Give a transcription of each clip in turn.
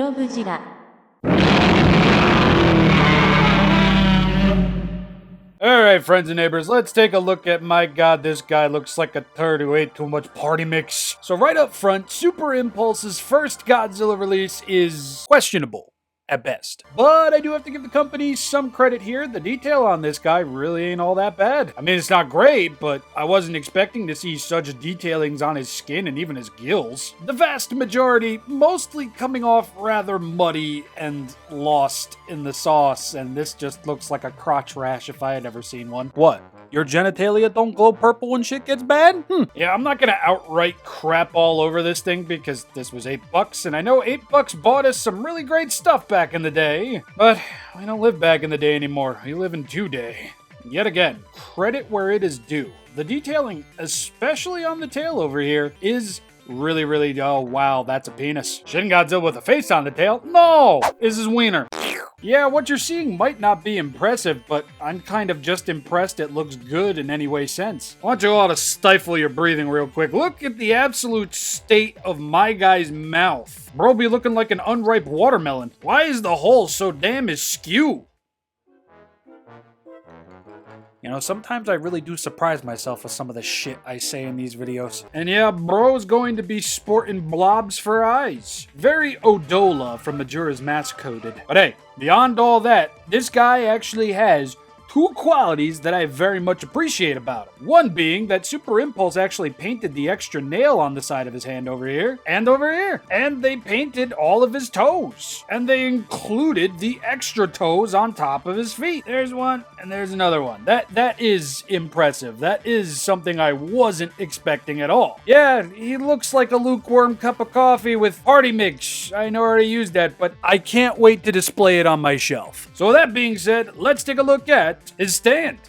ShinRobjira. Alright, friends and neighbors, let's take a look at, my god, this guy looks like a turd who ate too much party mix. So right up front, Super Impulse's first Godzilla release is questionable at best. But I do have to give the company some credit here. The detail on this guy really ain't all that bad. I mean, it's not great, but I wasn't expecting to see such detailings on his skin and even his gills. The vast majority mostly coming off rather muddy and lost in the sauce, and this just looks like a crotch rash if I had ever seen one. What? Your genitalia don't glow purple when shit gets bad? Yeah, I'm not gonna outright crap all over this thing because this was $8, and I know $8 bought us some really great stuff back in the day. But we don't live back in the day anymore. We live in today. Yet again, credit where it is due. The detailing, especially on the tail over here, is really, oh wow, that's a penis. Shin Godzilla with a face on the tail? No! This is wiener. Yeah, what you're seeing might not be impressive, but I'm kind of just impressed it looks good in any way sense. I want you all to stifle your breathing real quick. Look at the absolute state of my guy's mouth. Bro be looking like an unripe watermelon. Why is the hole so damn askew? You know, sometimes I really do surprise myself with some of the shit I say in these videos. And yeah, bro's going to be sporting blobs for eyes. Very Odola from Majora's Mask coded. But hey, beyond all that, this guy actually has two qualities that I very much appreciate about him. One being that Super Impulse actually painted the extra nail on the side of his hand over here, and over here. And they painted all of his toes. And they included the extra toes on top of his feet. There's one, and there's another one. That is impressive. That is something I wasn't expecting at all. Yeah, he looks like a lukewarm cup of coffee with party mix. I know I already used that, but I can't wait to display it on my shelf. So with that being said, let's take a look at his stand.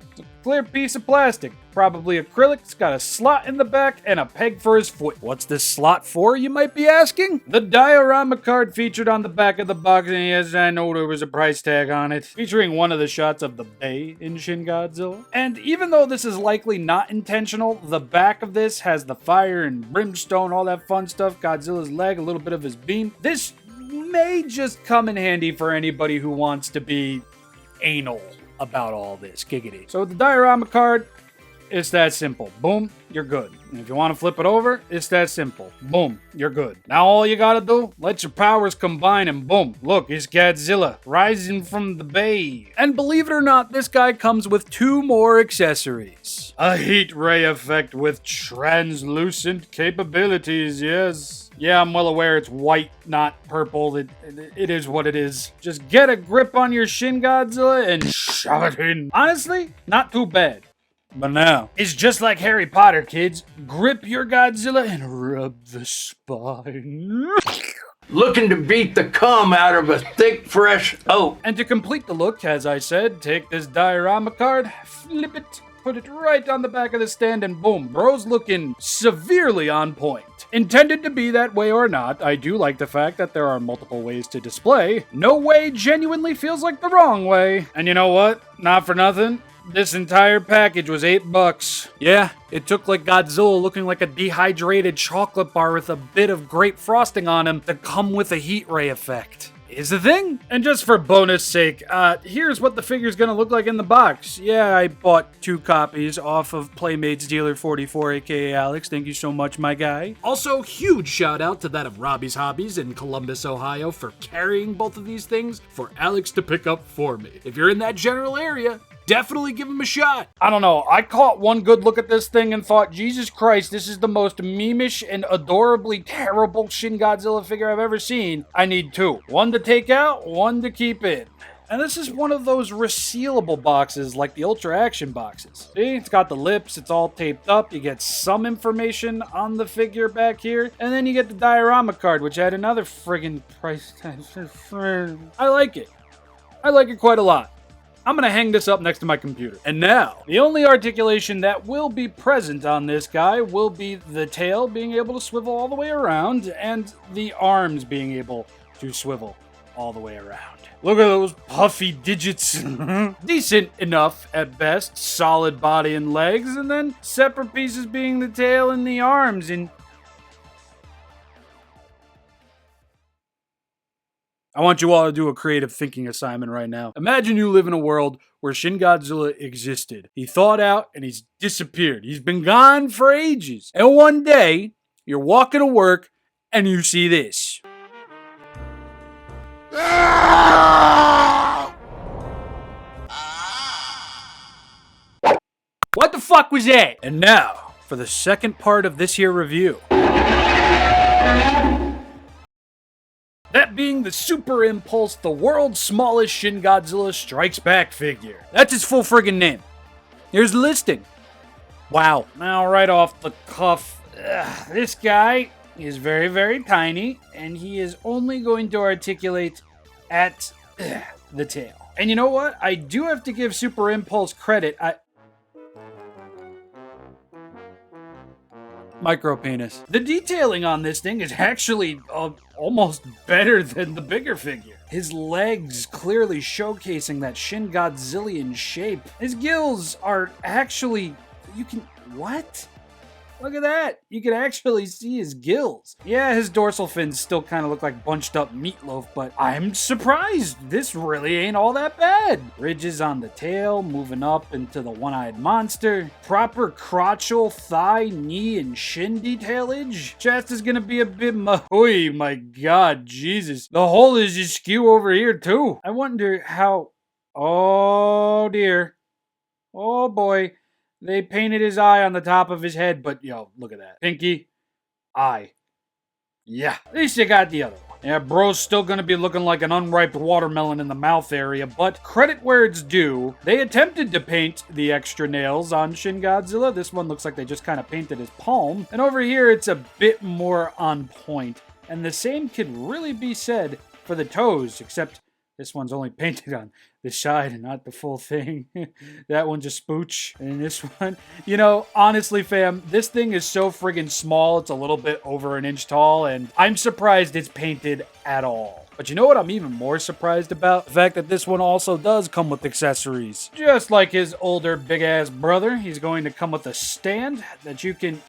It's a clear piece of plastic, probably acrylic. It's got a slot in the back and a peg for his foot. What's this slot for, you might be asking? The diorama card featured on the back of the box, and yes, I know there was a price tag on it, featuring one of the shots of the bay in Shin Godzilla. And even though this is likely not intentional, the back of this has the fire and brimstone, all that fun stuff, Godzilla's leg, a little bit of his beam. This may just come in handy for anybody who wants to be anal about all this, giggity. So with the diorama card, it's that simple. Boom, you're good. And if you want to flip it over, it's that simple. Boom, you're good. Now all you gotta do, let your powers combine and boom, look, it's Godzilla rising from the bay. And believe it or not, this guy comes with two more accessories. A heat ray effect with translucent capabilities, yes. Yeah, I'm well aware it's white, not purple. It is what it is. Just get a grip on your Shin Godzilla and shove it in. Honestly, not too bad. But now, it's just like Harry Potter, kids. Grip your Godzilla and rub the spine. Looking to beat the cum out of a thick, fresh oak. And to complete the look, as I said, take this diorama card, flip it, put it right on the back of the stand, and boom, bro's looking severely on point. Intended to be that way or not, I do like the fact that there are multiple ways to display. No way genuinely feels like the wrong way. And you know what? Not for nothing. This entire package was $8. Yeah, it took like Godzilla looking like a dehydrated chocolate bar with a bit of grape frosting on him to come with a heat ray effect. Is the thing? And just for bonus sake, here's what the figure's gonna look like in the box. Yeah, I bought 2 copies off of Playmates Dealer 44, aka Alex. Thank you so much, my guy. Also, huge shout out to that of Robbie's Hobbies in Columbus, Ohio for carrying both of these things for Alex to pick up for me. If you're in that general area, definitely give him a shot. I don't know, I caught one good look at this thing and thought, Jesus Christ, this is the most memeish and adorably terrible Shin Godzilla figure I've ever seen. I need 2. One to take out, one to keep in. And this is one of those resealable boxes like the Ultra Action boxes. See, it's got the lips, it's all taped up, you get some information on the figure back here, and then you get the diorama card, which had another friggin' price tag. I like it. I like it quite a lot. I'm gonna hang this up next to my computer. And now, the only articulation that will be present on this guy will be the tail being able to swivel all the way around and the arms being able to swivel all the way around. Look at those puffy digits. Decent enough at best, solid body and legs, and then separate pieces being the tail and the arms. And I want you all to do a creative thinking assignment right now. Imagine you live in a world where Shin Godzilla existed. He thawed out and he's disappeared. He's been gone for ages. And one day, you're walking to work and you see this. What the fuck was that? And now, for the second part of this here review. That being the Super Impulse, the world's smallest Shin Godzilla Strikes Back figure. That's his full friggin' name. Here's the listing. Wow. Now, right off the cuff, this guy is very, very tiny, and he is only going to articulate at the tail. And you know what? I do have to give Super Impulse credit. Micro penis. The detailing on this thing is actually almost better than the bigger figure. His legs clearly showcasing that Shin Godzillian shape. His gills are actually, what? Look at that. You can actually see his gills. Yeah, his dorsal fins still kind of look like bunched up meatloaf, but I'm surprised. This really ain't all that bad. Ridges on the tail, moving up into the one-eyed monster. Proper crotchal, thigh, knee, and shin detailage. Chest is gonna be a bit oh my god, Jesus. The hole is just skew over here too. I wonder how, oh dear. Oh boy. They painted his eye on the top of his head, but yo, look at that. Pinky, eye. Yeah, at least you got the other one. Yeah, bro's still gonna be looking like an unripe watermelon in the mouth area, but credit where it's due. They attempted to paint the extra nails on Shin Godzilla. This one looks like they just kind of painted his palm. And over here, it's a bit more on point. And the same could really be said for the toes, except this one's only painted on the side and not the full thing. That one just spooch. And this one, you know, honestly, fam, this thing is so friggin' small. It's a little bit over an inch tall, and I'm surprised it's painted at all. But you know what I'm even more surprised about? The fact that this one also does come with accessories. Just like his older big-ass brother, he's going to come with a stand that you can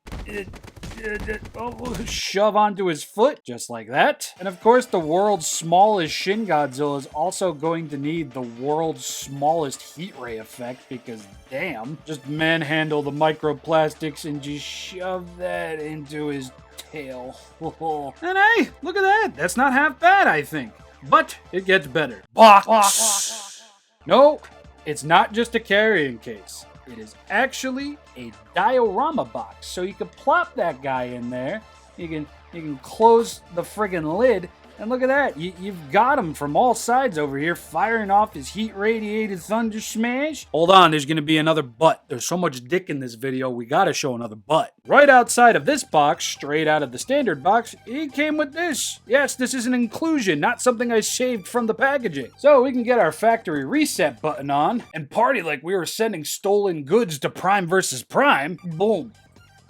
shove onto his foot, just like that. And of course, the world's smallest Shin Godzilla is also going to need the world's smallest heat ray effect, because damn, just manhandle the microplastics and just shove that into his tail. And hey, look at that. That's not half bad, I think. But it gets better. Box. No, it's not just a carrying case. It is actually a diorama box. So you can plop that guy in there. You can close the friggin' lid. And look at that. You've got him from all sides over here, firing off his heat-radiated thunder smash. Hold on, there's going to be another butt. There's so much dick in this video, we got to show another butt. Right outside of this box, straight out of the standard box, it came with this. Yes, this is an inclusion, not something I saved from the packaging. So we can get our factory reset button on and party like we were sending stolen goods to Prime versus Prime. Boom.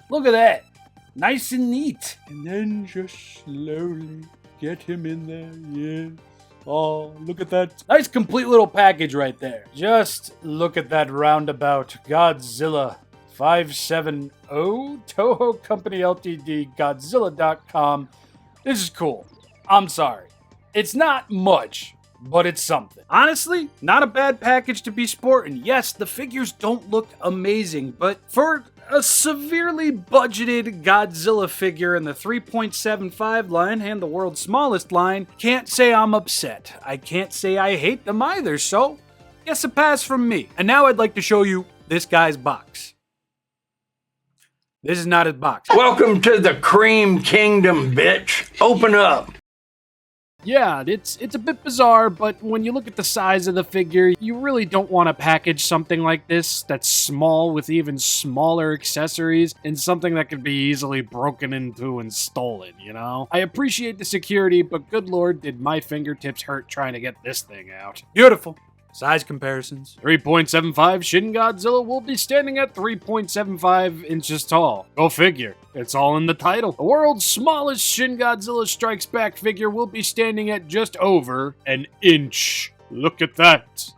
Look at that. Nice and neat. And then just slowly get him in there, yes. Oh, look at that. Nice complete little package right there. Just look at that roundabout. Godzilla 570, Toho Company Ltd, Godzilla.com. This is cool. I'm sorry. It's not much, but it's something. Honestly, not a bad package to be sporting. Yes, the figures don't look amazing, but for a severely budgeted Godzilla figure in the 3.75 line and the world's smallest line, can't say I'm upset. I can't say I hate them either, so guess a pass from me. And now I'd like to show you this guy's box. This is not his box. Welcome to the Cream Kingdom, bitch. Open up. Yeah, it's a bit bizarre, but when you look at the size of the figure, you really don't want to package something like this that's small with even smaller accessories in something that could be easily broken into and stolen, you know? I appreciate the security, but good lord, did my fingertips hurt trying to get this thing out. Beautiful. Size comparisons. 3.75 Shin Godzilla will be standing at 3.75 inches tall. Go figure. It's all in the title. The world's smallest Shin Godzilla Strikes Back figure will be standing at just over an inch. Look at that.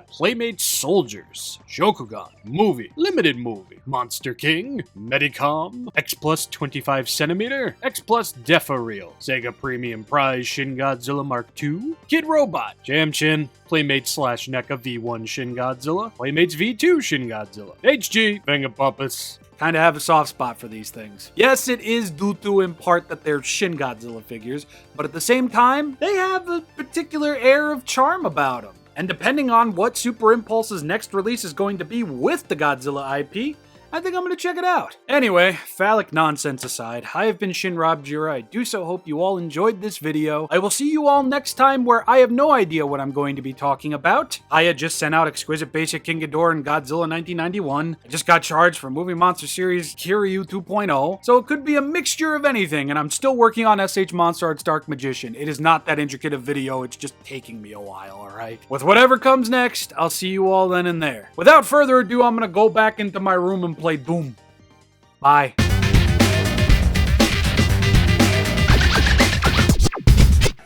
Playmate Soldiers, Shokugan, Movie, Limited Movie, Monster King, Medicom, X Plus 25 cm, X Plus Defa-Reel, Sega Premium Prize Shin Godzilla Mark II, Kid Robot, Jam Chin, Playmates / NECA V1 Shin Godzilla, Playmates V2 Shin Godzilla, HG, Vengapuppus. Kind of have a soft spot for these things. Yes, it is due to in part that they're Shin Godzilla figures, but at the same time, they have a particular air of charm about them. And depending on what Super Impulse's next release is going to be with the Godzilla IP, I think I'm going to check it out. Anyway, phallic nonsense aside, I have been ShinRobjira. I do so hope you all enjoyed this video. I will see you all next time where I have no idea what I'm going to be talking about. I had just sent out Exquisite Basic King Ghidorah and Godzilla 1991. I just got charged for Movie Monster Series Kiryu 2.0, so it could be a mixture of anything, and I'm still working on SH Monster Arts Dark Magician. It is not that intricate a video, it's just taking me a while, alright? With whatever comes next, I'll see you all then and there. Without further ado, I'm gonna go back into my room and play Doom. Bye.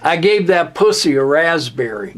I gave that pussy a raspberry.